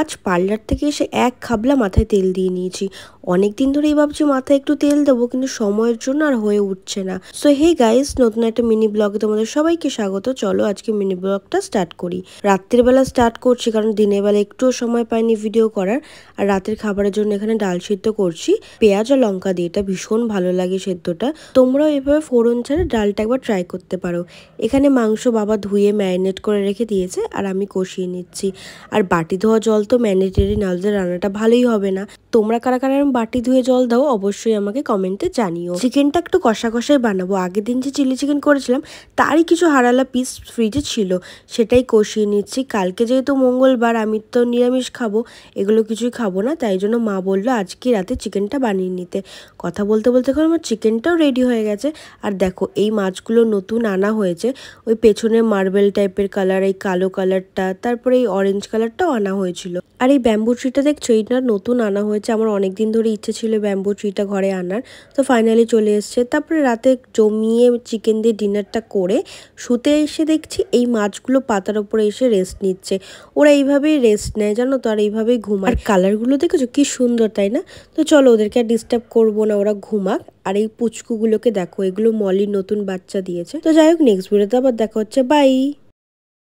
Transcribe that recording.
আজ পার্লার থেকে এসে এক খাবলা মাথায় তেল দিয়ে নিয়েছি। অনেক দিন ধরেই ভাবছি মাথায় একটু তেল দেবো, কিন্তু সময়ের জন্য আর হয়ে উঠছে না। সো হে গাইস, নতুন একটা মিনি ব্লগে তোমাদের সবাইকে স্বাগত। চলো আজকে মিনি ব্লগটা স্টার্ট করি। রাত্রের বেলা স্টার্ট করছি কারণ দিনের বেলা একটুও সময় পাইনি ভিডিও করার। আর রাতের খাবারের জন্য এখানে ডাল সিদ্ধ করছি পেঁয়াজ আর লঙ্কা দিয়ে। এটা ভীষণ ভালো লাগে সেদ্ধটা। তোমরাও এভাবে ফোড়ন ছাড়া ডালটা একবার ট্রাই করতে পারো। এখানে মাংস বাবা ধুয়ে ম্যারিনেট করে রেখে দিয়েছে আর আমি কষিয়ে নিচ্ছি। আর বাটি ধোয়া জল তো ম্যান্ডেটরি, নাহলে রান্নাটা ভালোই হবে না। তোমরা কারা কারা বাটি ধুয়ে জল দাও অবশ্যই আমাকে কমেন্টে জানিও। চিকেনটা একটু কষা কষাই বানাবো। আগের দিন যে চিলি চিকেন করেছিলাম তারই কিছু হারালা পিস ফ্রিজে ছিল, সেটাই কষিয়ে নিচ্ছি। কালকে যেহেতু মঙ্গলবার, আমি তো নিরামিষ খাবো, এগুলো কিছুই খাবো না, তাই জন্য মা বললো আজকে রাতে চিকেনটা বানিয়ে নিতে। কথা বলতে বলতে করে আমার চিকেনটাও রেডি হয়ে গেছে। আর দেখো এই মাছগুলো নতুন আনা হয়েছে, ওই পেছনে মার্বেল টাইপের কালার, এই কালো কালারটা, তারপরে এই অরেঞ্জ কালারটাও আনা হয়েছিল। আর এই ব্যাম্বু ট্রিটা দেখছো, এইটা নতুন আনা হয়েছে। আমার অনেকদিন ধরে ইচ্ছে ছিল ব্যাম্বু ট্রিটা ঘরে আনার, তো ফাইনালি চলে এসছে। তারপরে রাতে জমিয়ে চিকেন দিয়ে ডিনারটা করে শুতে এসে দেখছি এই মাছগুলো পাতার ওপরে এসে রেস্ট নিচ্ছে। ওরা এইভাবেই রেস্ট নেয় জানো তো, আর এইভাবেই ঘুমায়। আর কালারগুলো দেখেছো কি সুন্দর, তাই না? তো চলো ওদেরকে আর ডিস্টার্ব করবো না, ওরা ঘুমাক। আর এই পুচকুগুলোকে দেখো, এগুলো মলির নতুন বাচ্চা দিয়েছে। তো যাই হোক, নেক্সট ভিডিওতে আবার দেখা হচ্ছে, বাই।